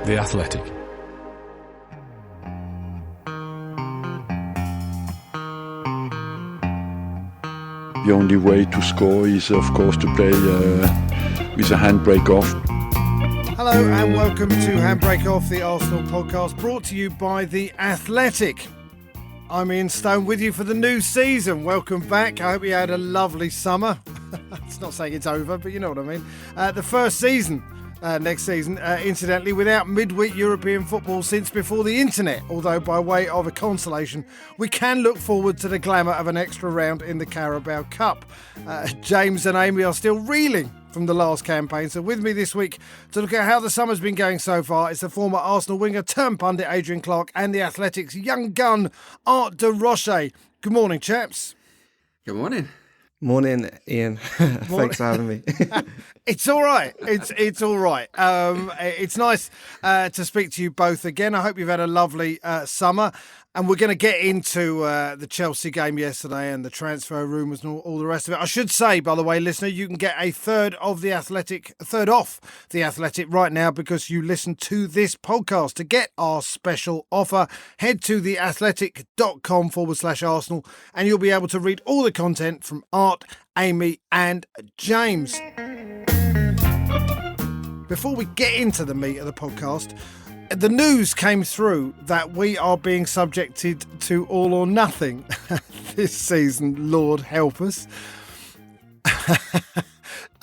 The Athletic. The only way to score is, of course, to play with a handbrake off. Hello and welcome to Handbrake Off, the Arsenal podcast, brought to you by The Athletic. I'm Ian Stone with you for the new season. Welcome back. I hope you had a lovely summer. It's not saying it's over, but you know what I mean. The first season, next season, incidentally, without midweek European football since before the internet. Although by way of a consolation, we can look forward to the glamour of an extra round in the Carabao Cup. James and Amy are still reeling from the last campaign. So with me this week to look at how the summer's been going so far is the former Arsenal winger turned pundit Adrian Clark and the Athletic's young gun Art de Roche. Good morning, chaps. Good morning. Morning, Ian. Thanks for having me. It's all right. It's all right. It's nice to speak to you both again. I hope you've had a lovely summer. And we're going to get into the Chelsea game yesterday and the transfer rumours and all the rest of it. I should say, by the way, listener, you can get a third off The Athletic right now because you listen to this podcast. To get our special offer, head to theathletic.com/Arsenal and you'll be able to read all the content from Art, Amy and James. Before we get into the meat of the podcast, the news came through that we are being subjected to all or nothing this season, Lord help us. I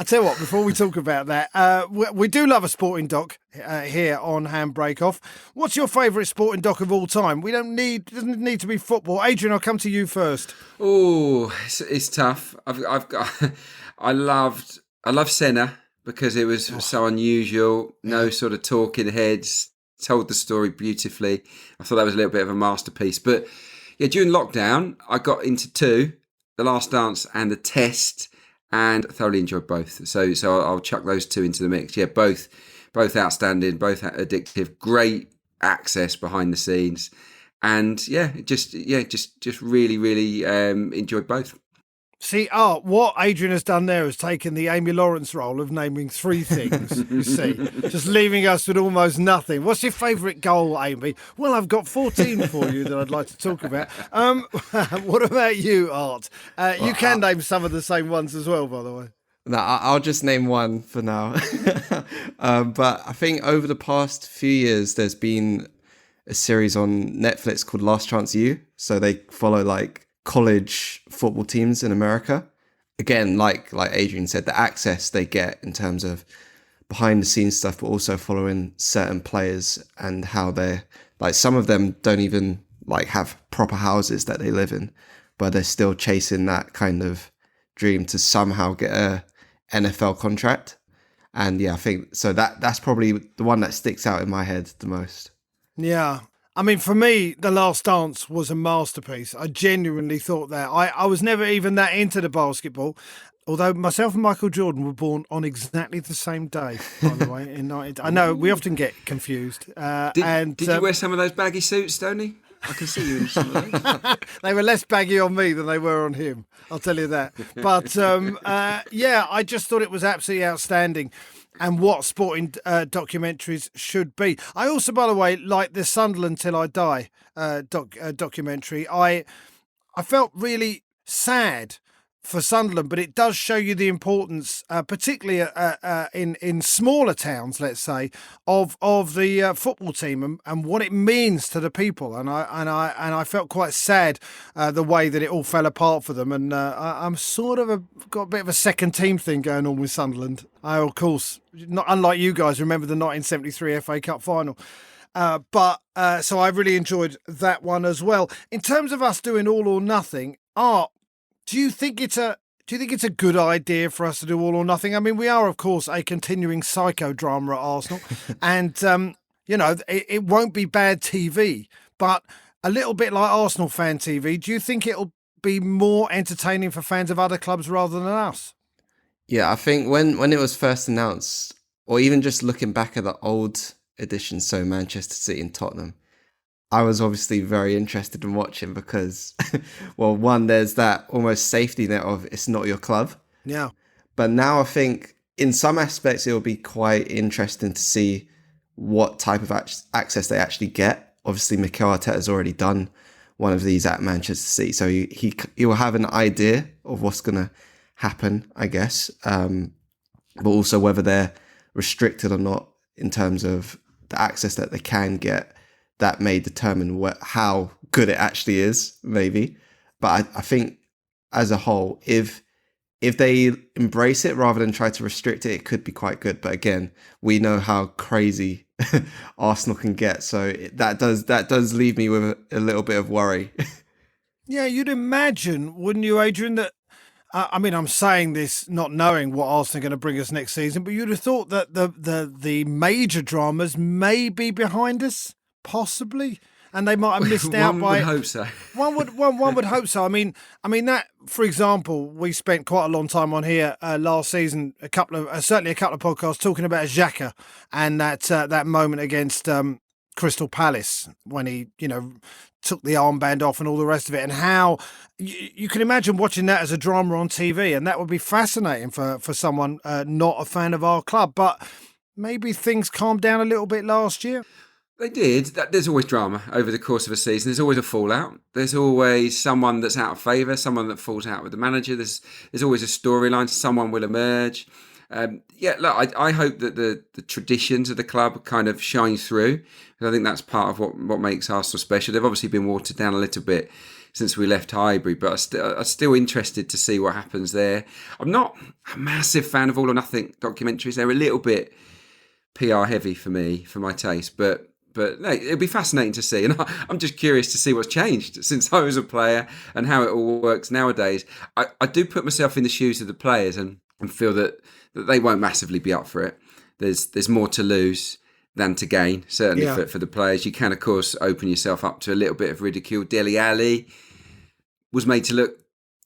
tell you what, before we talk about that, we do love a sporting doc here on Handbrake Off. What's your favourite sporting doc of all time? Doesn't need to be football. Adrian, I'll come to you first. Oh, it's tough. I love Senna because it was so unusual. No sort of talking heads. Told the story beautifully. I thought that was a little bit of a masterpiece. But yeah, during lockdown, I got into two, The Last Dance and The Test, and thoroughly enjoyed both. So I'll chuck those two into the mix. Yeah, both outstanding, both addictive, great access behind the scenes, and just really, really enjoyed both. See, Art, what Adrian has done there is taken the Amy Lawrence role of naming three things, you see, just leaving us with almost nothing. What's your favourite goal, Amy? Well, I've got 14 for you that I'd like to talk about. What about you, Art? You can name some of the same ones as well, by the way. No, I'll just name one for now. But I think over the past few years, there's been a series on Netflix called Last Chance U. So they follow college football teams in America. Again, like Adrian said, the access they get in terms of behind the scenes stuff, but also following certain players and how they're some of them don't even have proper houses that they live in, but they're still chasing that kind of dream to somehow get a NFL contract. And yeah, I think so that's probably the one that sticks out in my head the most. Yeah. I mean, for me, The Last Dance was a masterpiece. I genuinely thought that. I was never even that into the basketball, although myself and Michael Jordan were born on exactly the same day, by the way. I know, we often get confused. Did you wear some of those baggy suits, Stoney? I can see you in some of those. They were less baggy on me than they were on him, I'll tell you that. But, I just thought it was absolutely outstanding. And what sporting documentaries should be. I also, by the way, like the Sunderland Till I Die documentary. I felt really sad for Sunderland, but it does show you the importance, particularly in smaller towns, let's say, of the football team and what it means to the people. And I felt quite sad the way that it all fell apart for them. And I'm sort of got a bit of a second team thing going on with Sunderland. I, of course, not unlike you guys, remember the 1973 FA Cup final. So I really enjoyed that one as well. In terms of us doing all or nothing, Art, do you think it's a good idea for us to do all or nothing? I mean, we are, of course, a continuing psychodrama at Arsenal, and it won't be bad TV, but a little bit like Arsenal fan TV. Do you think it'll be more entertaining for fans of other clubs rather than us? Yeah, I think when it was first announced, or even just looking back at the old editions, so Manchester City and Tottenham, I was obviously very interested in watching because, well, one, there's that almost safety net of it's not your club. Yeah. But now I think in some aspects it will be quite interesting to see what type of access they actually get. Obviously, Mikel Arteta has already done one of these at Manchester City, so he will have an idea of what's going to happen, I guess. But also whether they're restricted or not in terms of the access that they can get, that may determine how good it actually is, maybe. But I think as a whole, if they embrace it rather than try to restrict it, it could be quite good. But again, we know how crazy Arsenal can get, so that does leave me with a little bit of worry. Yeah, you'd imagine, wouldn't you, Adrian, that I mean, I'm saying this not knowing what Arsenal are going to bring us next season, but you'd have thought that the major dramas may be behind us, possibly, and they might have missed out by. One would hope so. One would hope so. I mean that, for example, we spent quite a long time on here last season, certainly a couple of podcasts talking about Xhaka and that moment against Crystal Palace when he, took the armband off and all the rest of it, and how you can imagine watching that as a drama on TV, and that would be fascinating for someone not a fan of our club. But maybe things calmed down a little bit last year. They did. There's always drama over the course of a season. There's always a fallout. There's always someone that's out of favour, someone that falls out with the manager. There's always a storyline. Someone will emerge. Look, I hope that the traditions of the club kind of shine through. I think that's part of what makes Arsenal special. They've obviously been watered down a little bit since we left Highbury, but I'm still interested to see what happens there. I'm not a massive fan of All or Nothing documentaries. They're a little bit PR heavy for me, for my taste, but no, it'll be fascinating to see. And I'm just curious to see what's changed since I was a player and how it all works nowadays. I do put myself in the shoes of the players and feel that they won't massively be up for it. There's more to lose than to gain, certainly for the players. You can, of course, open yourself up to a little bit of ridicule. Dele Alli was made to look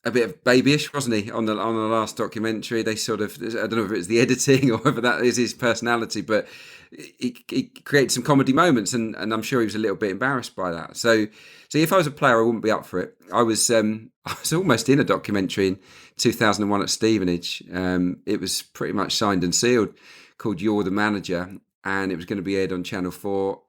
a bit of babyish, wasn't he, on the last documentary? They sort of, I don't know if it was the editing or whether that is his personality, but he created some comedy moments, and I'm sure he was a little bit embarrassed by that. So if I was a player, I wouldn't be up for it. I was almost in a documentary in 2001 at Stevenage. It was pretty much signed and sealed, called You're the Manager, and it was going to be aired on Channel 4,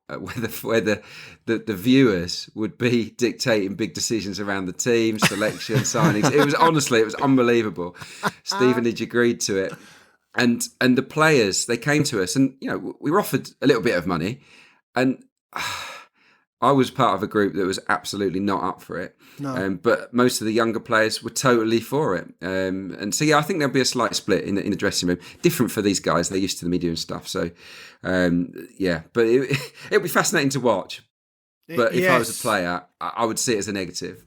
where the viewers would be dictating big decisions around the team, selection, signings. It was unbelievable. Stevenage agreed to it. And the players, they came to us, and we were offered a little bit of money, and I was part of a group that was absolutely not up for it. No. But most of the younger players were totally for it. And so, I think there'll be a slight split in the dressing room. Different for these guys. They're used to the media and stuff. So, but it'll be fascinating to watch. But if I was a player, I would see it as a negative.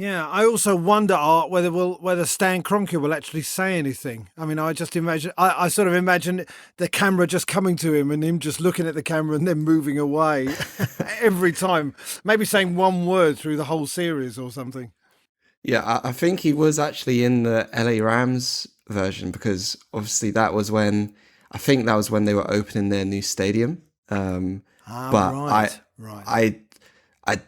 Yeah, I also wonder, Art, whether Stan Kroenke will actually say anything. I mean, I just imagine, I sort of imagine the camera just coming to him and him just looking at the camera and then moving away every time. Maybe saying one word through the whole series or something. Yeah, I think he was actually in the LA Rams version, because obviously that was when they were opening their new stadium. I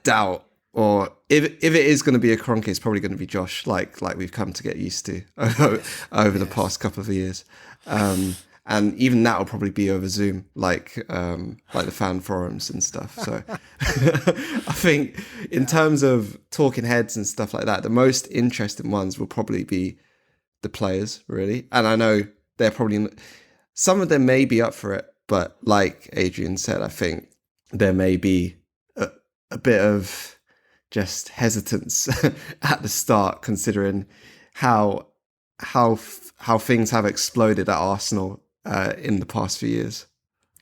doubt. Or if it is going to be a Kroenke, it's probably going to be Josh, like we've come to get used to over the past couple of years, and even that will probably be over Zoom, like the fan forums and stuff. So I think in terms of talking heads and stuff like that, the most interesting ones will probably be the players, really. And I know they're probably some of them may be up for it, but like Adrian said, I think there may be a bit of just hesitance at the start, considering how things have exploded at Arsenal in the past few years.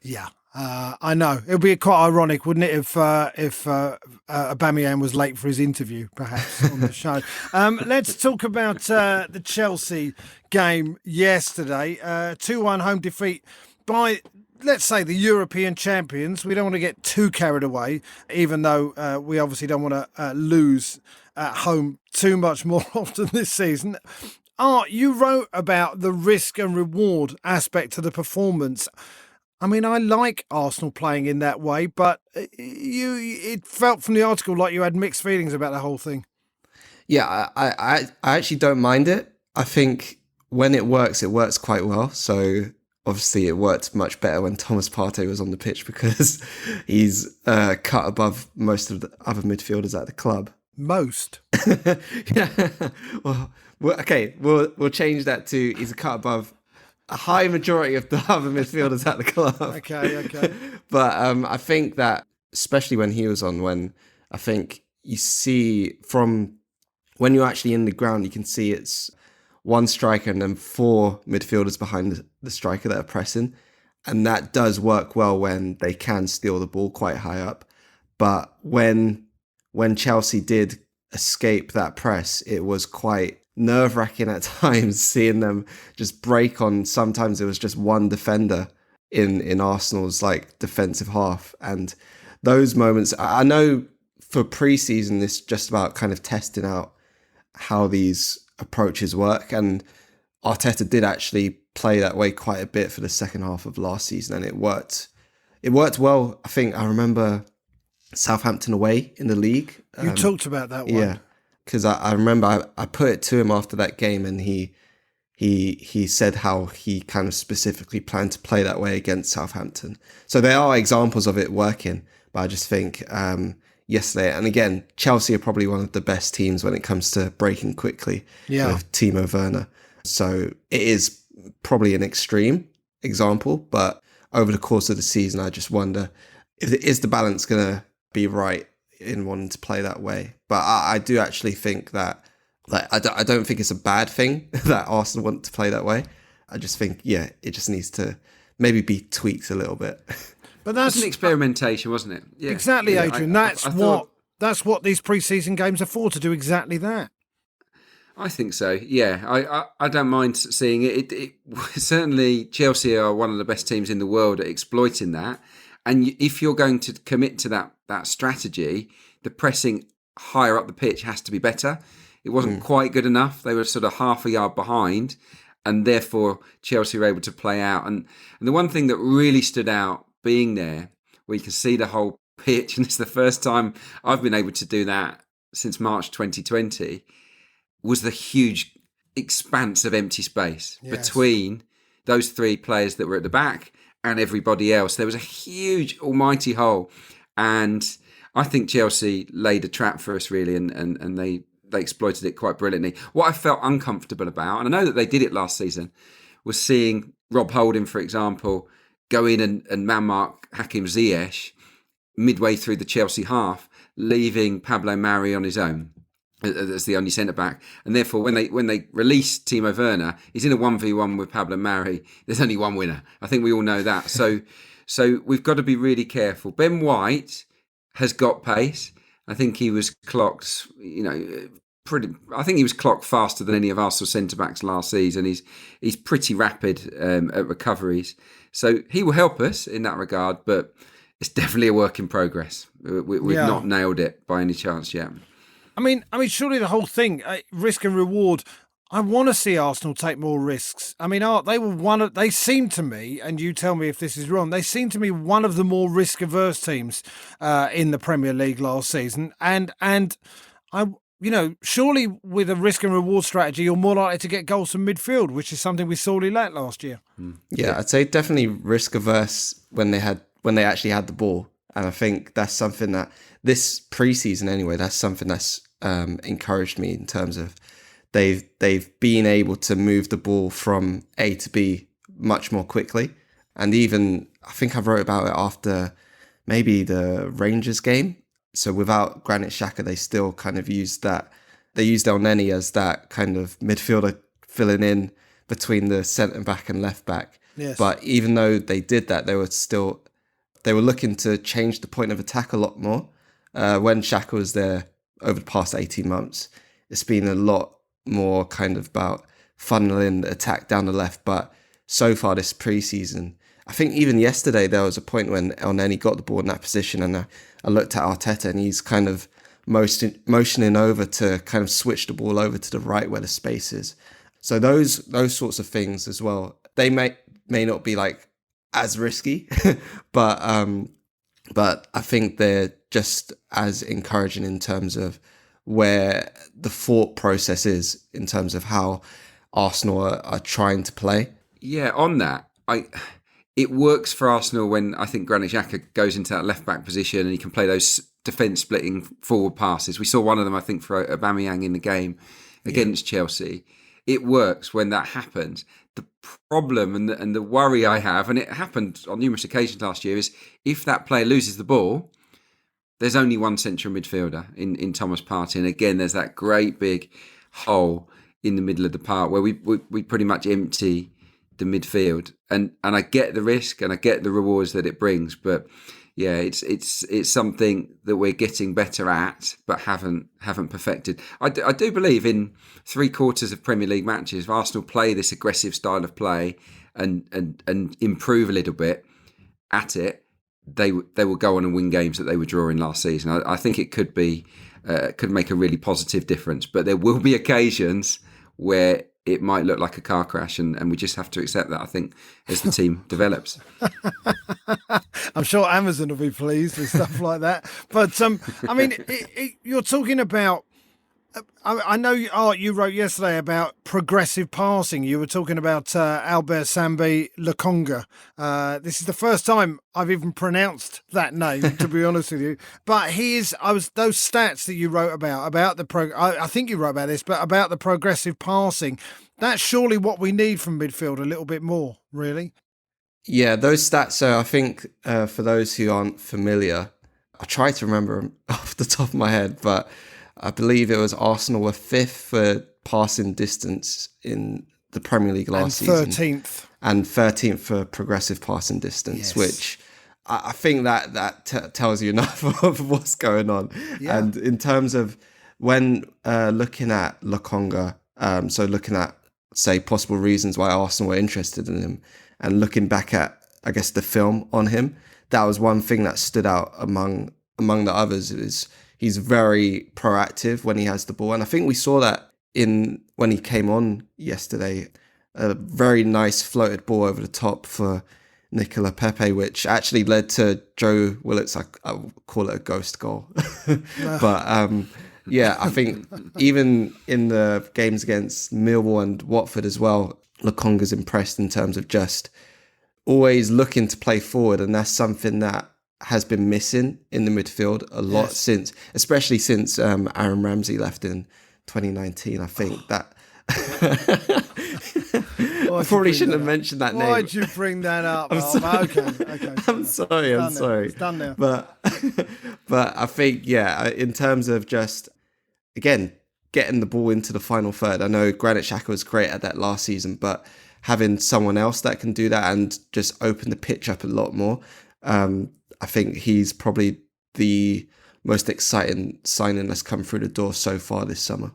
Yeah, I know. It would be quite ironic, wouldn't it, if Aubameyang was late for his interview, perhaps, on the show. Let's talk about the Chelsea game yesterday. 2-1 home defeat by, let's say, the European champions. We don't want to get too carried away, even though we obviously don't want to lose at home too much more often this season. Art, you wrote about the risk and reward aspect to the performance. I mean, I like Arsenal playing in that way, but it felt from the article like you had mixed feelings about the whole thing. Yeah, I actually don't mind it. I think when it works quite well. So obviously it worked much better when Thomas Partey was on the pitch because he's cut above most of the other midfielders at the club. Most. Yeah. We'll change that to he's a cut above a high majority of the other midfielders at the club. Okay. But I think that, especially when he was on, when I think you see from when you're actually in the ground, you can see it's one striker and then four midfielders behind the striker that are pressing. And that does work well when they can steal the ball quite high up. But when Chelsea did escape that press, it was quite nerve-wracking at times seeing them just break on. Sometimes it was just one defender in Arsenal's like defensive half. And those moments, I know for pre-season, it's just about kind of testing out how these approaches work. And Arteta did actually play that way quite a bit for the second half of last season, and it worked. It worked well. I think I remember Southampton away in the league. You talked about that one. Yeah, because I remember I put it to him after that game, and he said how he kind of specifically planned to play that way against Southampton. So there are examples of it working, but I just think yesterday, and again, Chelsea are probably one of the best teams when it comes to breaking quickly with Timo Werner. So it is probably an extreme example, but over the course of the season, I just wonder is the balance going to be right in wanting to play that way. But I do actually think that, like, I don't think it's a bad thing that Arsenal want to play that way. I just think, it just needs to maybe be tweaked a little bit. But that's an experimentation, wasn't it? Yeah. Exactly, Yeah, Adrian. I thought, That's what these pre-season games are for, to do exactly that. I think so. Yeah, I don't mind seeing it. It certainly, Chelsea are one of the best teams in the world at exploiting that. And if you're going to commit to that strategy, the pressing higher up the pitch has to be better. It wasn't quite good enough. They were sort of half a yard behind, and therefore Chelsea were able to play out. And the one thing that really stood out being there, where you can see the whole pitch, and it's the first time I've been able to do that since March 2020, was the huge expanse of empty space between those three players that were at the back and everybody else. There was a huge almighty hole, and I think Chelsea laid a trap for us really, and they exploited it quite brilliantly. What I felt uncomfortable about, and I know that they did it last season, was seeing Rob Holding, for example, go in and man-mark Hakim Ziyech midway through the Chelsea half, leaving Pablo Mari on his own as the only centre-back. And therefore, when they release Timo Werner, he's in a 1v1 with Pablo Mari. There's only one winner. I think we all know that. So we've got to be really careful. Ben White has got pace. I think he was clocked, I think he was clocked faster than any of Arsenal's centre-backs last season. He's pretty rapid at recoveries. So he will help us in that regard, but it's definitely a work in progress. We've not nailed it by any chance yet. I mean, surely the whole thing, risk and reward. I want to see Arsenal take more risks. I mean, they seem to me, and you tell me if this is wrong, they seem to me one of the more risk-averse teams in the Premier League last season. And surely with a risk and reward strategy, you're more likely to get goals from midfield, which is something we sorely lacked last year. Yeah, I'd say definitely risk-averse when they actually had the ball. And I think that's something that this pre-season anyway, that's something that's encouraged me in terms of they've been able to move the ball from A to B much more quickly. And even, I think I wrote about it after maybe the Rangers game. So without Granit Xhaka, they still kind of used that. They used El Neni as that kind of midfielder filling in between the centre back and left back. Yes. But even though they did that, they were looking to change the point of attack a lot more. When Xhaka was there over the past 18 months, it's been a lot more kind of about funneling the attack down the left. But so far this pre-season, I think even yesterday there was a point when El Neni got the ball in that position, and I looked at Arteta and he's kind of motioning over to kind of switch the ball over to the right where the space is. So those sorts of things as well, they may not be like as risky, but I think they're just as encouraging in terms of where the thought process is in terms of how Arsenal are trying to play. Yeah, on that, it works for Arsenal when I think Granit Xhaka goes into that left-back position and he can play those defence-splitting forward passes. We saw one of them, I think, for Aubameyang in the game against Chelsea. It works when that happens. The problem and the worry I have, and it happened on numerous occasions last year, is if that player loses the ball, there's only one central midfielder in Thomas Partey. And again, there's that great big hole in the middle of the park where we pretty much empty the midfield. And I get the risk and I get the rewards that it brings. But yeah, it's something that we're getting better at, but haven't perfected. I do believe in 3/4 of Premier League matches, if Arsenal play this aggressive style of play and improve a little bit at it, they will go on and win games that they were drawing last season. I think it could make a really positive difference, but there will be occasions where it might look like a car crash, and we just have to accept that, I think, as the team develops. I'm sure Amazon will be pleased with stuff like that. But, I mean, you're talking about, I know you wrote yesterday about progressive passing. You were talking about Albert Sambi Lokonga. This is the first time I've even pronounced that name, to be honest with you. But those stats that you wrote about I think you wrote about this, but about the progressive passing. That's surely what we need from midfield a little bit more, really. Yeah, those stats. So I think for those who aren't familiar, I try to remember them off the top of my head, but I believe it was Arsenal were 5th for passing distance in the Premier League last season. 13th. And 13th for progressive passing distance, yes. Which I think that tells you enough of what's going on. Yeah. And in terms of when looking at Lokonga, so looking at, say, possible reasons why Arsenal were interested in him, and looking back at, I guess, the film on him, that was one thing that stood out among the others. Is he's very proactive when he has the ball. And I think we saw that when he came on yesterday, a very nice floated ball over the top for Nicola Pepe, which actually led to Joe Willock's, I call it a ghost goal. But yeah, I think even in the games against Millwall and Watford as well, Lokonga's impressed in terms of just always looking to play forward. And that's something that has been missing in the midfield a lot, especially since Aaron Ramsey left in 2019. I think that I probably shouldn't have mentioned that name. Why'd you bring that up? Okay. I'm sorry. It's done now. But I think, yeah, in terms of just, again, getting the ball into the final third. I know Granit Xhaka was great at that last season, but having someone else that can do that and just open the pitch up a lot more, I think he's probably the most exciting signing that's come through the door so far this summer.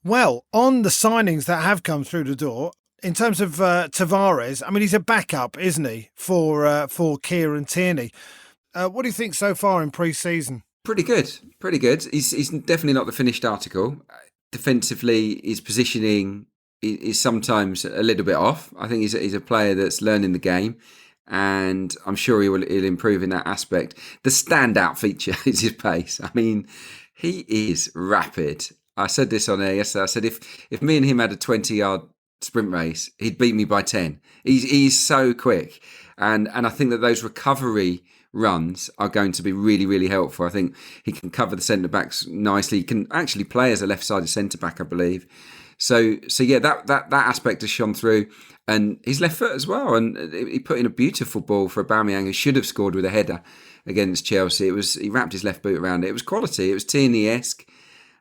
Well, on the signings that have come through the door, in terms of Tavares, I mean, he's a backup, isn't he, for Kieran Tierney? What do you think so far in pre-season? Pretty good. He's definitely not the finished article. Defensively, his positioning is sometimes a little bit off. I think he's a player that's learning the game, and I'm sure he'll improve in that aspect. The standout feature is his pace. I mean, he is rapid. I said this on air yesterday. I said if me and him had a 20-yard sprint race, he'd beat me by 10. He's so quick, and I think that those recovery runs are going to be really, really helpful. I think he can cover the centre backs nicely. He can actually play as a left-sided centre back, I believe. So yeah, that aspect has shone through, and his left foot as well. And he put in a beautiful ball for Aubameyang, who should have scored with a header against Chelsea. He wrapped his left boot around it. It was quality. It was Tierney-esque.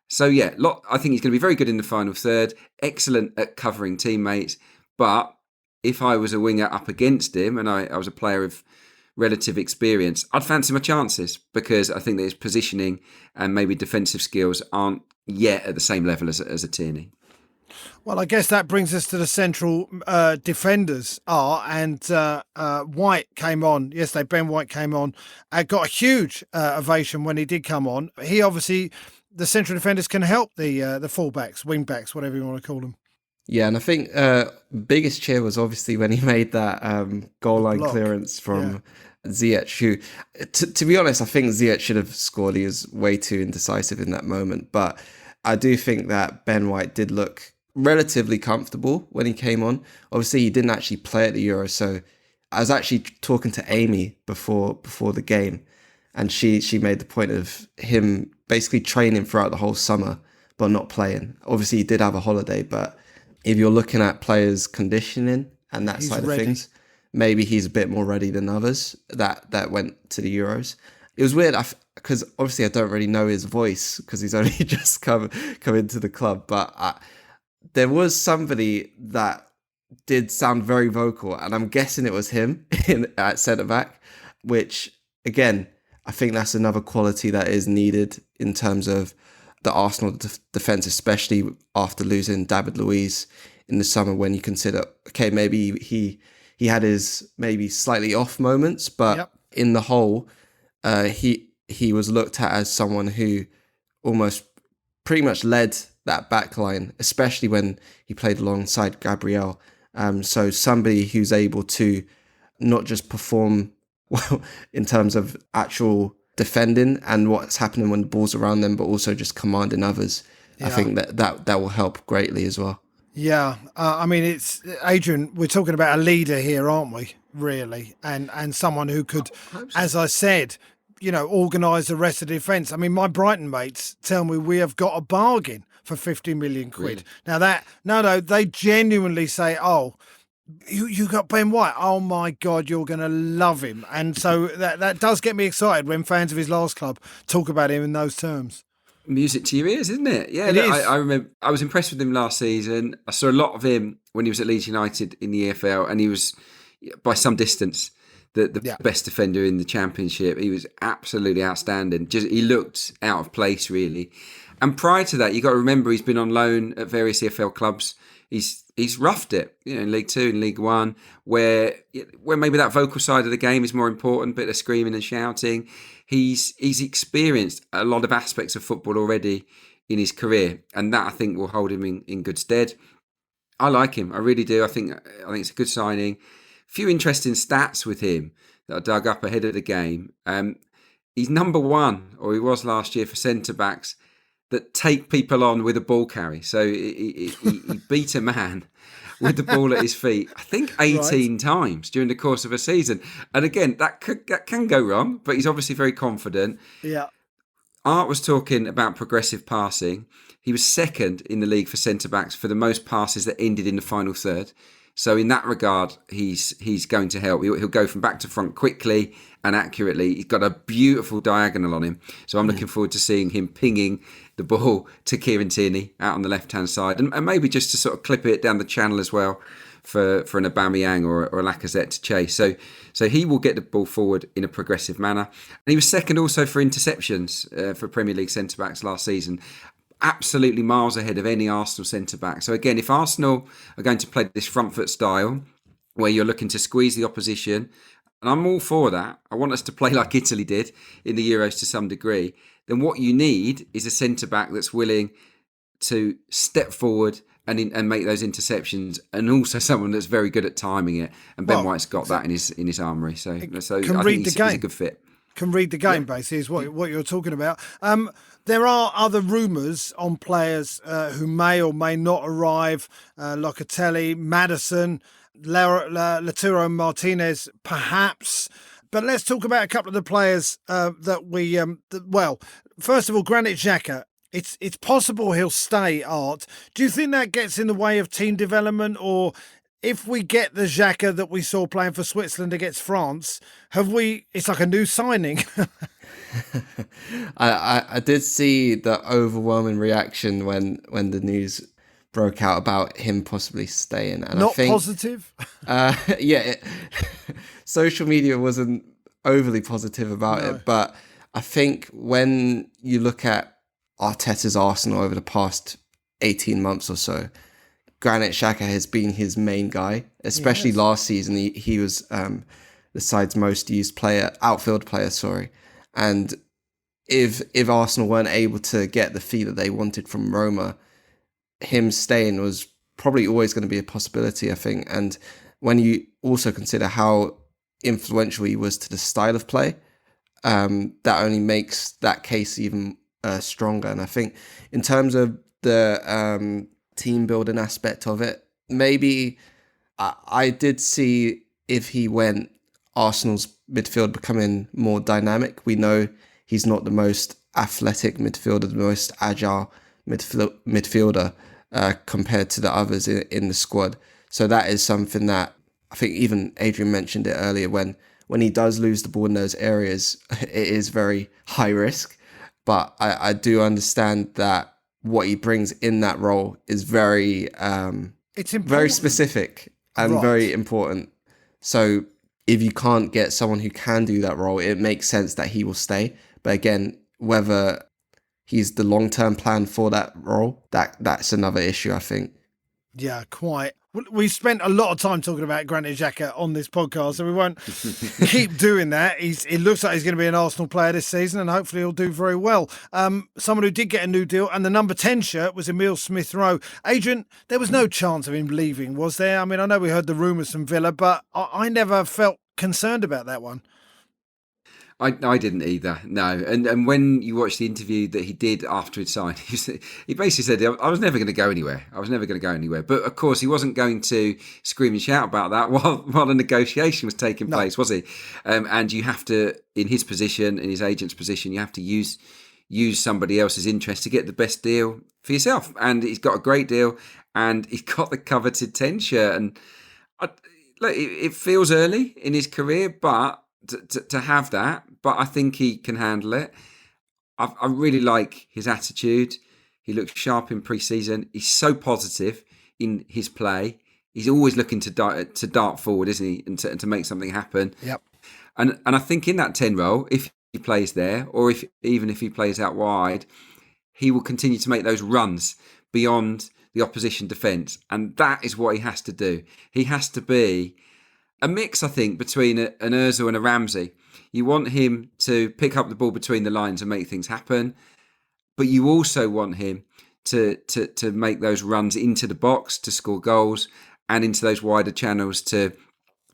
So yeah, I think he's going to be very good in the final third. Excellent at covering teammates. But if I was a winger up against him, and I was a player of relative experience, I'd fancy my chances, because I think that his positioning and maybe defensive skills aren't yet at the same level as a Tierney. Well, I guess that brings us to the central defenders and White came on yesterday. Ben White came on, got a huge ovation when he did come on. He obviously, the central defenders can help the fullbacks, wing backs, whatever you want to call them. Yeah, and I think biggest cheer was obviously when he made that goal line clearance from Ziyech, who, to be honest, I think Ziyech should have scored. He was way too indecisive in that moment. But I do think that Ben White did look relatively comfortable when he came on. Obviously, he didn't actually play at the Euro, so I was actually talking to Amy before the game, and she made the point of him basically training throughout the whole summer but not playing. Obviously, he did have a holiday, but if you're looking at players' conditioning and that side of things, maybe he's a bit more ready than others that went to the Euros. It was weird because obviously I don't really know his voice because he's only just come into the club, but there was somebody that did sound very vocal, and I'm guessing it was him at centre back, which again, I think that's another quality that is needed in terms of the Arsenal defence, especially after losing David Luiz in the summer, when you consider, okay, maybe he had his maybe slightly off moments, but in the whole, he was looked at as someone who almost pretty much led that back line, especially when he played alongside Gabriel. So somebody who's able to not just perform well in terms of actual defending and what's happening when the ball's around them, but also just commanding others. I think that will help greatly as well. Yeah, I mean, it's Adrian. We're talking about a leader here, aren't we? Really, and someone who could, as I said, organise the rest of the defence. I mean, my Brighton mates tell me we have got a bargain for 50 million quid. Really? Now they genuinely say, "Oh, you got Ben White. Oh my God, you're going to love him." And so that does get me excited when fans of his last club talk about him in those terms. Music to your ears, isn't it? Yeah, it is. I remember I was impressed with him last season. I saw a lot of him when he was at Leeds United in the EFL, and he was, by some distance, the best defender in the Championship. He was absolutely outstanding. He looked out of place, really. And prior to that, you got to remember he's been on loan at various EFL clubs. He's roughed it, in League Two and League One, where maybe that vocal side of the game is more important, bit of screaming and shouting. He's experienced a lot of aspects of football already in his career, and that I think will hold him in good stead. I like him, I really do. I think it's a good signing. A few interesting stats with him that I dug up ahead of the game. He's number one, or he was last year, for centre backs that take people on with a ball carry. So he beat a man with the ball at his feet, I think 18 times during the course of a season. And again, that can go wrong, but he's obviously very confident. Yeah. Art was talking about progressive passing. He was second in the league for centre-backs for the most passes that ended in the final third. So in that regard, he's going to help. He'll go from back to front quickly and accurately. He's got a beautiful diagonal on him. So I'm looking forward to seeing him pinging the ball to Kieran Tierney out on the left-hand side. And maybe just to sort of clip it down the channel as well for an Aubameyang or a Lacazette to chase. So he will get the ball forward in a progressive manner. And he was second also for interceptions for Premier League centre-backs last season. Absolutely miles ahead of any Arsenal centre-back. So again, if Arsenal are going to play this front foot style where you're looking to squeeze the opposition, and I'm all for that, I want us to play like Italy did in the Euros to some degree, then what you need is a centre-back that's willing to step forward and make those interceptions, and also someone that's very good at timing it. And Ben White's got that in his armoury. So I think he's a good fit. Can read the game, basically, is what you're talking about. There are other rumours on players who may or may not arrive, Locatelli, Maddison, Lautaro Martinez, perhaps. But let's talk about a couple of the players that we... first of all, Granit Xhaka. It's possible he'll stay, Art. Do you think that gets in the way of team development, or... if we get the Xhaka that we saw playing for Switzerland against France, it's like a new signing. I did see the overwhelming reaction when the news broke out about him possibly staying. And Not I think, positive? Social media wasn't overly positive about it, but I think when you look at Arteta's Arsenal over the past 18 months or so, Granit Xhaka has been his main guy, especially last season. He was the side's most used outfield player. And if Arsenal weren't able to get the fee that they wanted from Roma, him staying was probably always going to be a possibility, I think. And when you also consider how influential he was to the style of play, that only makes that case even stronger. And I think in terms of the team building aspect of it. Maybe I did see if he went, Arsenal's midfield becoming more dynamic. We know he's not the most athletic midfielder, the most agile midfielder compared to the others in the squad. So that is something that I think even Adrian mentioned it earlier. When he does lose the ball in those areas, it is very high risk. But I do understand that what he brings in that role is very it's important. very specific and very important. So if you can't get someone who can do that role, it makes sense that he will stay. But again, whether he's the long-term plan for that role, that's another issue, I think. Yeah, quite. We spent a lot of time talking about Granit Xhaka on this podcast, so we won't keep doing that. It looks like he's going to be an Arsenal player this season, and hopefully he'll do very well. Someone who did get a new deal, and the number 10 shirt was Emile Smith-Rowe. Adrian, there was no chance of him leaving, was there? I mean, I know we heard the rumours from Villa, but I never felt concerned about that one. I didn't either, no. And when you watch the interview that he did after he'd signed, he basically said, I was never going to go anywhere. But of course, he wasn't going to scream and shout about that while a negotiation was taking place, was he? And you have to, in his position, in his agent's position, you have to use somebody else's interest to get the best deal for yourself. And he's got a great deal, and he's got the coveted 10 shirt. And it feels early in his career, but to have that, but I think he can handle it. I really like his attitude. He looks sharp in pre-season. He's so positive in his play. He's always looking to dart forward, isn't he, and to make something happen. Yep. And I think in that 10 role, if he plays there, or if he plays out wide, he will continue to make those runs beyond the opposition defence, and that is what he has to do. He has to be a mix, I think, between an Ozil and a Ramsey. You want him to pick up the ball between the lines and make things happen, but you also want him to make those runs into the box to score goals and into those wider channels to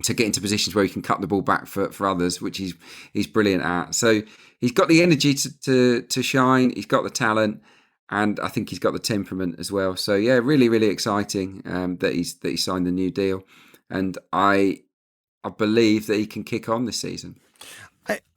get into positions where he can cut the ball back for others, which he's brilliant at. So he's got the energy to shine. He's got the talent, and I think he's got the temperament as well. So yeah, really, really exciting that he signed the new deal, and I believe that he can kick on this season.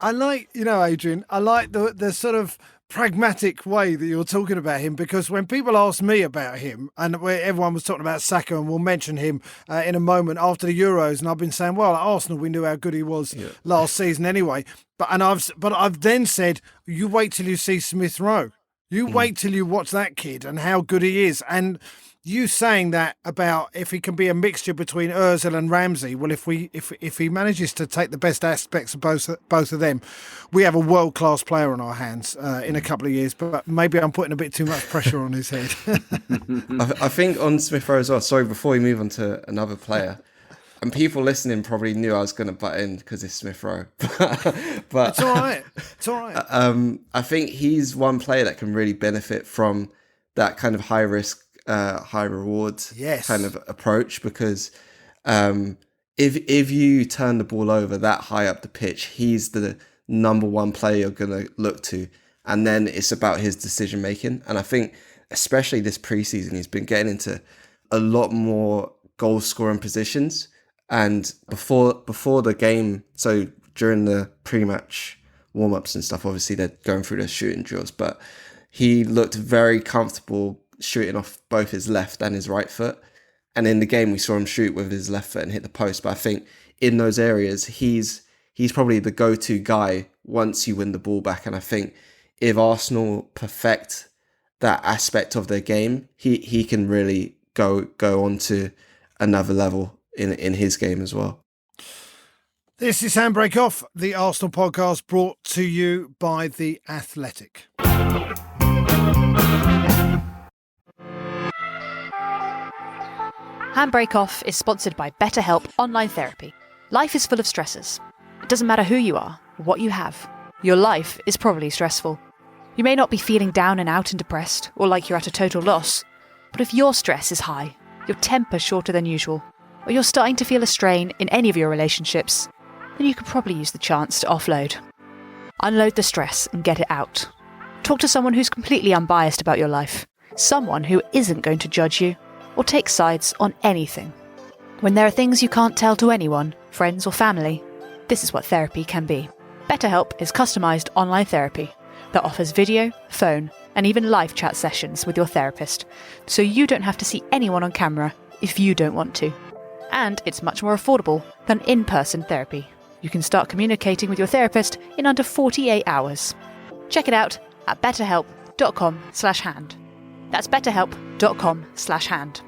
I like, Adrian, I like the sort of pragmatic way that you're talking about him, because when people ask me about him, and where everyone was talking about Saka, and we'll mention him in a moment after the Euros, and I've been saying, well, at Arsenal we knew how good he was last season anyway, but I've then said, you wait till you see Smith Rowe, wait till you watch that kid and how good he is. And you saying that about if he can be a mixture between Ozil and Ramsey, well, if he manages to take the best aspects of both of them, we have a world-class player on our hands in a couple of years. But maybe I'm putting a bit too much pressure on his head. I think on Smith Rowe as well, sorry, before we move on to another player, and people listening probably knew I was going to butt in because it's Smith Rowe. But it's all right. I think he's one player that can really benefit from that kind of high risk, high reward kind of approach, because if you turn the ball over that high up the pitch, he's the number one player you're going to look to, and then it's about his decision making. And I think especially this preseason, he's been getting into a lot more goal scoring positions. And before the game, so during the pre-match warm-ups and stuff, obviously they're going through their shooting drills, but he looked very comfortable shooting off both his left and his right foot. And in the game, we saw him shoot with his left foot and hit the post. But I think in those areas, he's probably the go-to guy once you win the ball back. And I think if Arsenal perfect that aspect of their game, he can really go on to another level in his game as well. This is Handbrake Off, the Arsenal podcast brought to you by The Athletic. Handbrake Off is sponsored by BetterHelp Online Therapy. Life is full of stresses. It doesn't matter who you are or what you have. Your life is probably stressful. You may not be feeling down and out and depressed or like you're at a total loss, but if your stress is high, your temper shorter than usual, or you're starting to feel a strain in any of your relationships, then you could probably use the chance to offload. Unload the stress and get it out. Talk to someone who's completely unbiased about your life. Someone who isn't going to judge you or take sides on anything. When there are things you can't tell to anyone, friends or family, this is what therapy can be. BetterHelp is customised online therapy that offers video, phone, and even live chat sessions with your therapist, so you don't have to see anyone on camera if you don't want to. And it's much more affordable than in-person therapy. You can start communicating with your therapist in under 48 hours. Check it out at betterhelp.com/hand. That's betterhelp.com/hand.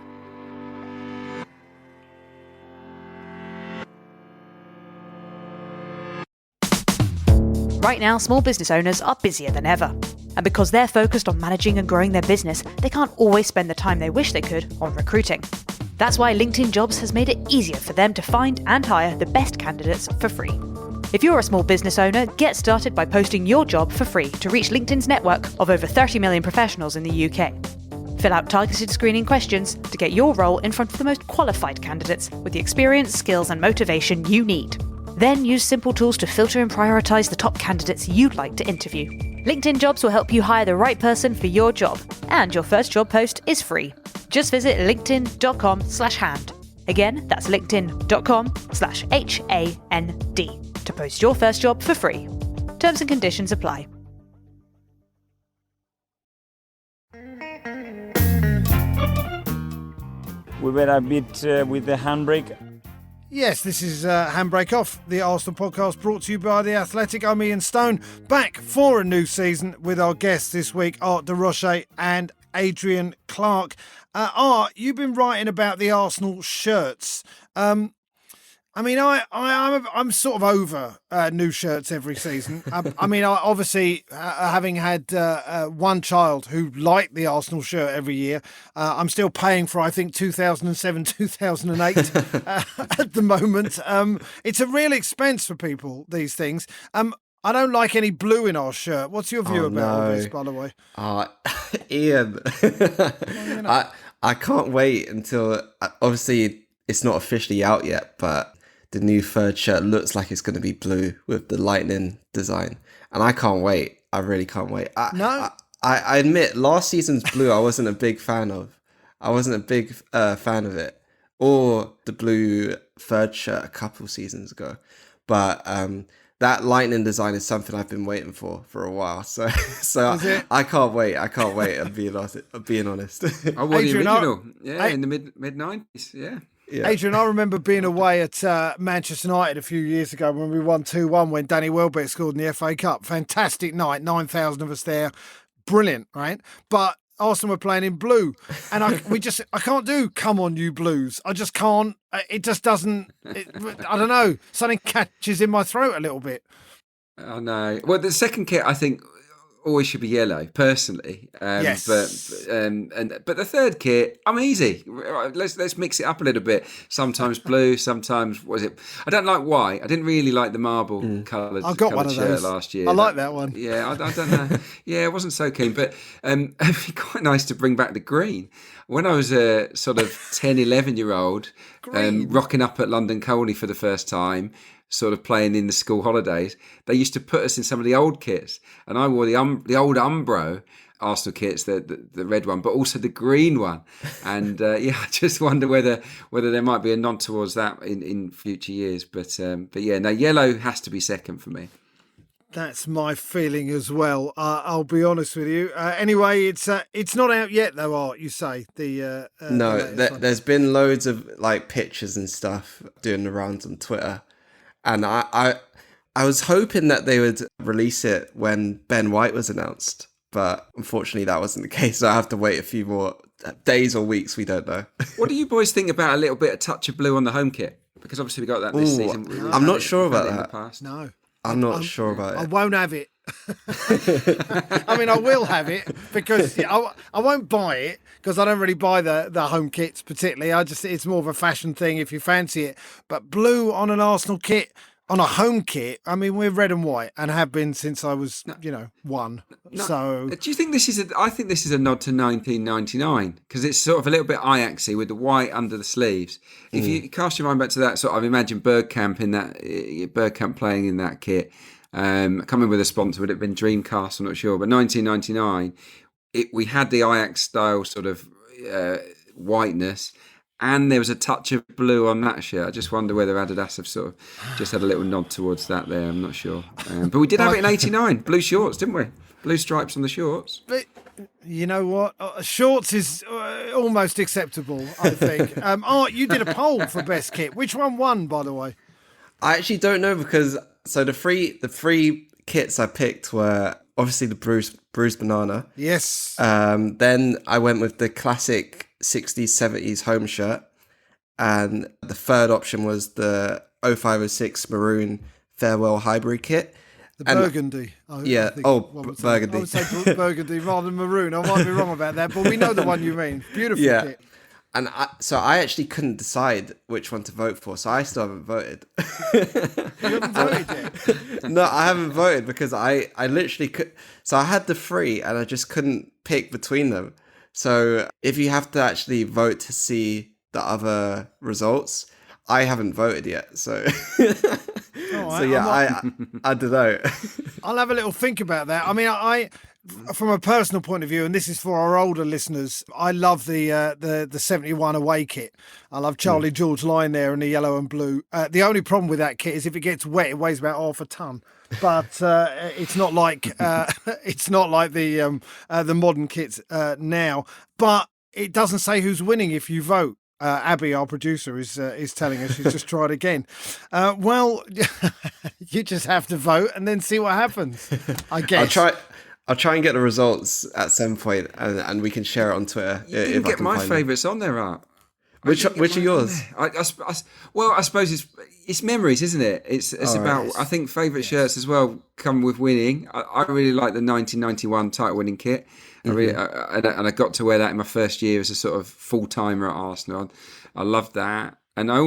Right now, small business owners are busier than ever. And because they're focused on managing and growing their business, they can't always spend the time they wish they could on recruiting. That's why LinkedIn Jobs has made it easier for them to find and hire the best candidates for free. If you're a small business owner, get started by posting your job for free to reach LinkedIn's network of over 30 million professionals in the UK. Fill out targeted screening questions to get your role in front of the most qualified candidates with the experience, skills and motivation you need. Then use simple tools to filter and prioritise the top candidates you'd like to interview. LinkedIn Jobs will help you hire the right person for your job, and your first job post is free. Just visit linkedin.com/hand. Again, that's linkedin.com/HAND to post your first job for free. Terms and conditions apply. We were a bit with the handbrake. Yes, this is Handbrake Off, the Arsenal podcast brought to you by The Athletic. I'm Ian Stone, back for a new season with our guests this week, Art de Roche and Adrian Clark. Art, you've been writing about the Arsenal shirts. I'm sort of over new shirts every season. Obviously, having had one child who liked the Arsenal shirt every year, I'm still paying for, I think, 2007, 2008 at the moment. It's a real expense for people, these things. I don't like any blue in our shirt. What's your view about all this, by the way? Ian, I can't wait until, obviously, it's not officially out yet, but the new third shirt looks like it's going to be blue with the lightning design. And I can't wait. I really can't wait. I admit, last season's blue I wasn't a big fan of. I wasn't a big fan of it. Or the blue third shirt a couple seasons ago. But that lightning design is something I've been waiting for a while. So I can't wait. I'm being honest. I wore the original. In the mid-90s. Yeah. Yeah. Adrian, I remember being away at Manchester United a few years ago when we won 2-1 when Danny Welbeck scored in the FA Cup. Fantastic night, 9,000 of us there. Brilliant, right? But Arsenal were playing in blue. And I can't do Come On You Blues. I just can't. It just doesn't. I don't know. Something catches in my throat a little bit. Oh, no. Well, the second kit, I think, always should be yellow, personally. Yes. But the third kit, I'm easy. Let's mix it up a little bit. Sometimes blue, sometimes I don't like white. I didn't really like the marble coloured. I got one of shirt those last year. I like that one. Yeah, I don't know. Yeah, I wasn't so keen, but it'd be quite nice to bring back the green. When I was a sort of 10, 11-year-old, rocking up at London Colney for the first time, sort of playing in the school holidays, they used to put us in some of the old kits, and I wore the old Umbro Arsenal kits, the red one, but also the green one. And I just wonder whether there might be a nod towards that in future years. But yellow has to be second for me. That's my feeling as well. I'll be honest with you. Anyway, it's not out yet, though. Art, you say there's been loads of like pictures and stuff doing the rounds on Twitter. And I was hoping that they would release it when Ben White was announced, but unfortunately that wasn't the case. So I have to wait a few more days or weeks. We don't know. What do you boys think about a little bit of touch of blue on the home kit? Because obviously we got that this season. I'm not sure about that. No, I'm not sure about it. I won't have it. I mean, I will have it because I won't buy it because I don't really buy the home kits particularly. It's more of a fashion thing if you fancy it. But blue on an Arsenal kit, on a home kit, I mean, we're red and white and have been since I was, one. No. So, do you think I think this is a nod to 1999 because it's sort of a little bit Ajaxy with the white under the sleeves. If you cast your mind back to that sort of, imagine Bergkamp playing in that kit. Coming with a sponsor, would it have been Dreamcast? I'm not sure, but 1999, we had the Ajax style sort of whiteness, and there was a touch of blue on that shirt. I just wonder whether Adidas have sort of just had a little nod towards that there. I'm not sure. But we did have it in '89, blue shorts, didn't we? Blue stripes on the shorts. But you know what? Shorts is almost acceptable, I think. Art, you did a poll for best kit. Which one won, by the way? I actually don't know because the three kits I picked were obviously the bruised banana. Yes. Then I went with the classic 60s, 70s home shirt. And the third option was the 0506 maroon farewell Highbury kit. The burgundy. Burgundy. I would say burgundy rather than maroon. I might be wrong about that, but we know the one you mean. Beautiful kit. And I actually couldn't decide which one to vote for, so I still haven't voted. You haven't voted yet? No, I haven't voted because I literally could. So I had the three and I just couldn't pick between them. So if you have to actually vote to see the other results, I haven't voted yet. So, I don't know. I'll have a little think about that. I mean, from a personal point of view, and this is for our older listeners, I love the 71 away kit. I love Charlie George lying there in the yellow and blue. The only problem with that kit is if it gets wet, it weighs about half a ton. But it's not like the modern kits now. But it doesn't say who's winning if you vote. Abby, our producer, is telling us she's just tried again. Well, you just have to vote and then see what happens, I guess. I'll try and get the results at some point, and we can share it on Twitter. You can get my favourites on there, Art. Which are yours? I suppose it's memories, isn't it? It's about. Right. I think favourite shirts as well come with winning. I really like the 1991 title winning kit. I got to wear that in my first year as a sort of full timer at Arsenal. I loved that, and I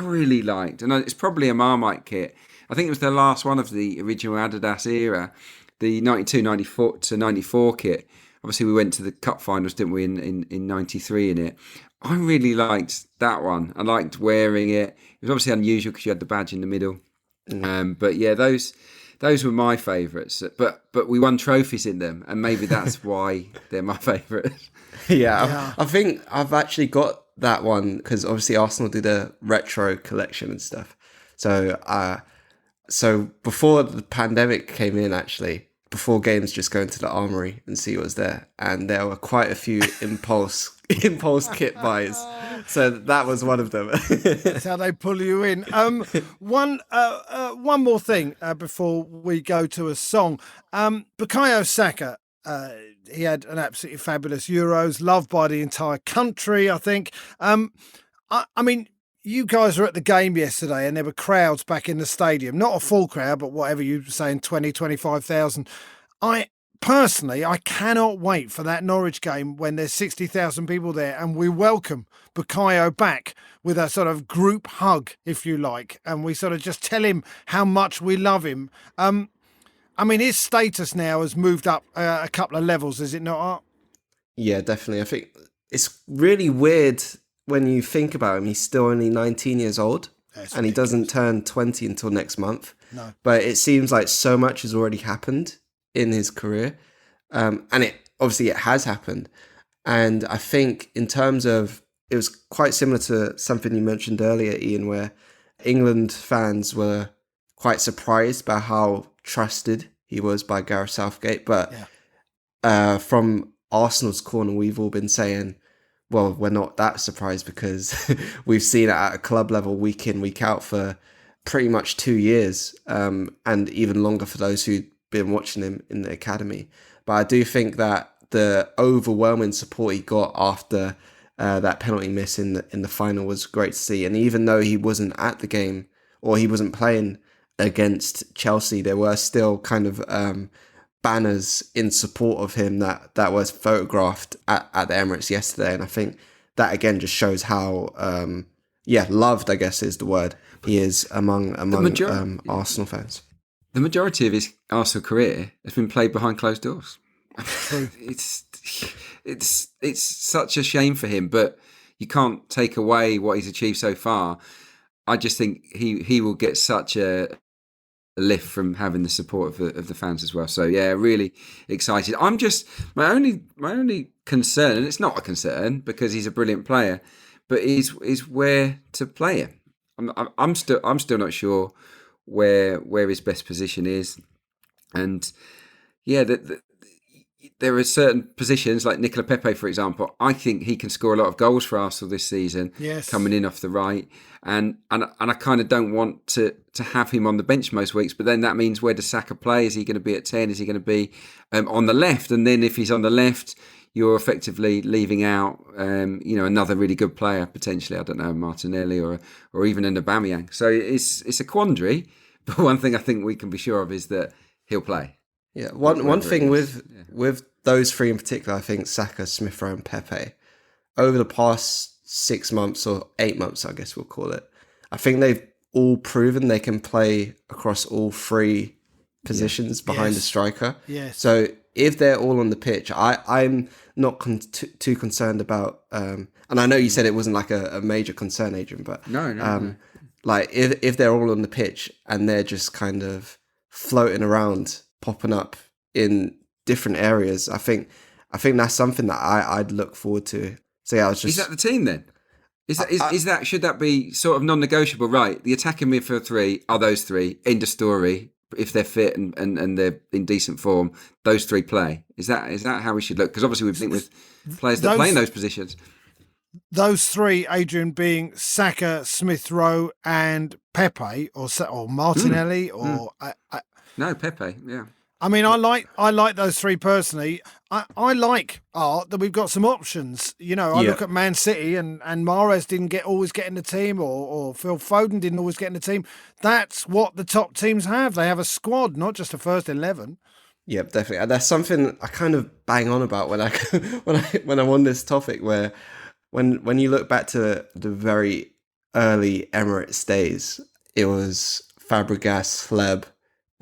really liked, and it's probably a Marmite kit. I think it was the last one of the original Adidas era, the 92-94 to 94 kit. Obviously, we went to the cup finals, didn't we, in 93 in it. I really liked that one. I liked wearing it. It was obviously unusual because you had the badge in the middle. But yeah, those were my favourites. But we won trophies in them, and maybe that's why they're my favourites. Yeah, I think I've actually got that one because obviously Arsenal did a retro collection and stuff. So before the pandemic came in, actually, before games, just go into the armory and see what's there, and there were quite a few impulse kit buys. So that was one of them. That's how they pull you in. One more thing before we go to a song. Bukayo Saka, he had an absolutely fabulous Euros, loved by the entire country, I think. I mean, you guys were at the game yesterday and there were crowds back in the stadium. Not a full crowd, but whatever you were saying, 20, 25,000. Personally, I cannot wait for that Norwich game when there's 60,000 people there and we welcome Bukayo back with a sort of group hug, if you like, and we sort of just tell him how much we love him. I mean, his status now has moved up a couple of levels, is it not, Art? Yeah, definitely. I think it's really weird when you think about him. He's still only 19 years old. And he doesn't turn 20 until next month. No. But it seems like so much has already happened in his career. And it has happened. And I think in terms of, it was quite similar to something you mentioned earlier, Ian, where England fans were quite surprised by how trusted he was by Gareth Southgate. But from Arsenal's corner, we've all been saying, well, we're not that surprised because we've seen it at a club level week in, week out for pretty much 2 years, and even longer for those who've been watching him in the academy. But I do think that the overwhelming support he got after that penalty miss in the final was great to see. And even though he wasn't at the game or he wasn't playing against Chelsea, there were still kind of banners in support of him that was photographed at the Emirates yesterday. And I think that again just shows how loved, I guess is the word, he is among Arsenal fans. The majority of his Arsenal career has been played behind closed doors. It's such a shame for him, but you can't take away what he's achieved so far. I just think he will get such a lift from having the support of the fans as well. So yeah, really excited. I'm just my only concern, and it's not a concern because he's a brilliant player, but is where to play him. I'm still not sure where his best position is, and yeah, there are certain positions like Nicola Pepe, for example. I think he can score a lot of goals for Arsenal this season, coming in off the right, and I kind of don't want to have him on the bench most weeks. But then that means where does Saka play? Is he going to be at 10? Is he going to be on the left? And then if he's on the left, you're effectively leaving out another really good player potentially. I don't know, Martinelli or even an Aubameyang. So it's a quandary. But one thing I think we can be sure of is that he'll play. Yeah, one thing with those three in particular, I think Saka, Smith Rowe and Pepe, over the past 6 months or 8 months, I guess we'll call it, I think they've all proven they can play across all three positions behind the striker. Yes. So if they're all on the pitch, I'm not too concerned about, and I know you said it wasn't like a major concern, Adrian, but no. Like if they're all on the pitch and they're just kind of floating around, popping up in different areas, I think that's something that I'd look forward to. So yeah, Is that the team then? Is that should that be sort of non-negotiable? Right, the attacking midfield three are those three. End of story. If they're fit and they're in decent form, those three play. Is that how we should look? Because obviously we think with players that play in those positions. Those three, Adrian, being Saka, Smith Rowe, and Pepe, or Martinelli, No, Pepe. Yeah. I mean, I like those three personally. I like that we've got some options. You know, I look at Man City and Mahrez didn't always get in the team, or Phil Foden didn't always get in the team. That's what the top teams have. They have a squad, not just a first 11. Yep, definitely. And that's something I kind of bang on about when I'm on this topic, where when you look back to the very early Emirates days, it was Fabregas, Hleb,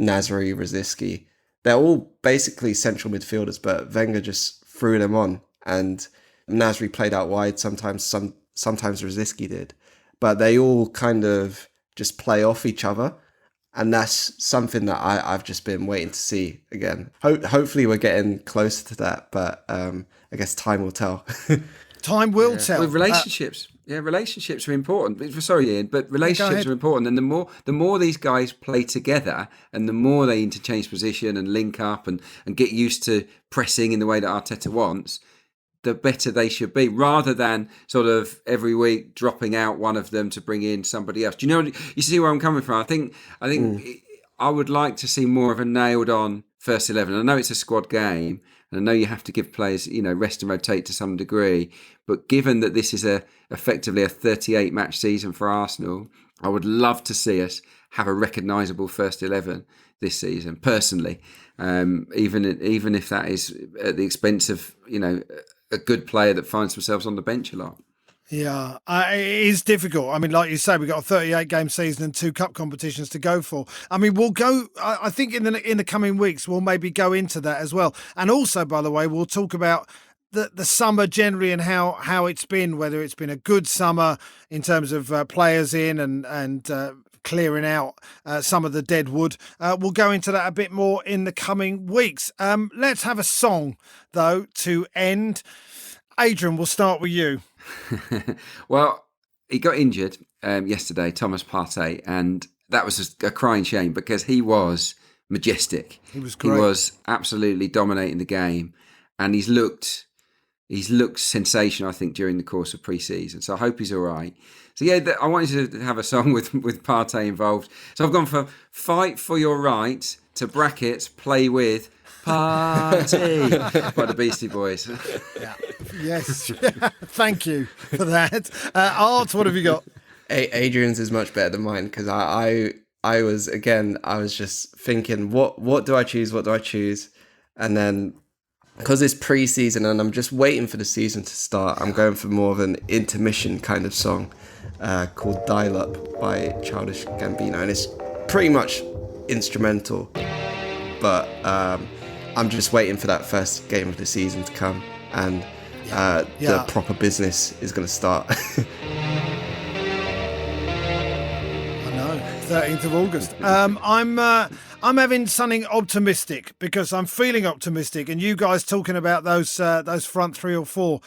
Nasri, Rosicky. They're all basically central midfielders, but Wenger just threw them on, and Nasri played out wide sometimes. Sometimes Rosicky did, but they all kind of just play off each other, and that's something that I've just been waiting to see again. Hopefully, we're getting closer to that, but I guess time will tell. Time will tell. With relationships. Relationships are important. Sorry, Ian, but relationships are important. And the more these guys play together and the more they interchange position and link up and get used to pressing in the way that Arteta wants, the better they should be, rather than sort of every week dropping out one of them to bring in somebody else. Do you know? You see where I'm coming from? I think I would like to see more of a nailed on first 11. I know it's a squad game, and I know you have to give players, rest and rotate to some degree. But given that this is effectively a 38 match season for Arsenal, I would love to see us have a recognisable first 11 this season. Personally, even if that is at the expense of a good player that finds themselves on the bench a lot. Yeah, it is difficult. I mean, like you say, we've got a 38-game season and 2 cup competitions to go for. I mean, we'll go. I think in the coming weeks we'll maybe go into that as well. And also, by the way, we'll talk about the summer generally and how it's been. Whether it's been a good summer in terms of players in and clearing out some of the dead wood. We'll go into that a bit more in the coming weeks. Let's have a song though to end. Adrian, we'll start with you. Well, he got injured yesterday, Thomas Partey, and that was a crying shame because he was majestic. He was great. He was absolutely dominating the game, and he's looked sensational, I think, during the course of pre-season. So I hope he's all right. So yeah, I wanted to have a song with Partey involved. So I've gone for "Fight for Your Right" to brackets play with Party by the Beastie Boys. Yeah. Yes. Thank you for that. Art, what have you got? Adrian's is much better than mine because I was just thinking, what do I choose? And then because it's pre-season and I'm just waiting for the season to start, I'm going for more of an intermission kind of song called Dial Up by Childish Gambino, and it's pretty much instrumental, but I'm just waiting for that first game of the season to come, and the proper business is going to start. I know. 13th of August. I'm having something optimistic because I'm feeling optimistic, and you guys talking about those front 3 or 4,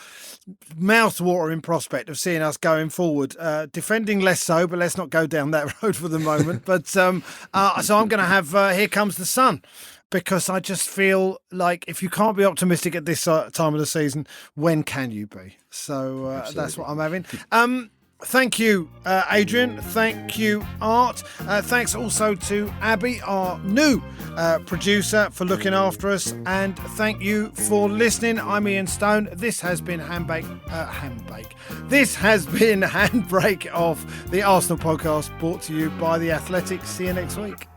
mouth-watering prospect of seeing us going forward. Defending less so, but let's not go down that road for the moment. But so I'm going to have Here Comes the Sun, because I just feel like if you can't be optimistic at this time of the season, when can you be? So that's what I'm having. Thank you, Adrian. Thank you, Art. Thanks also to Abby, our new producer, for looking after us. And thank you for listening. I'm Ian Stone. This has been This has been Handbrake of the Arsenal podcast, brought to you by The Athletic. See you next week.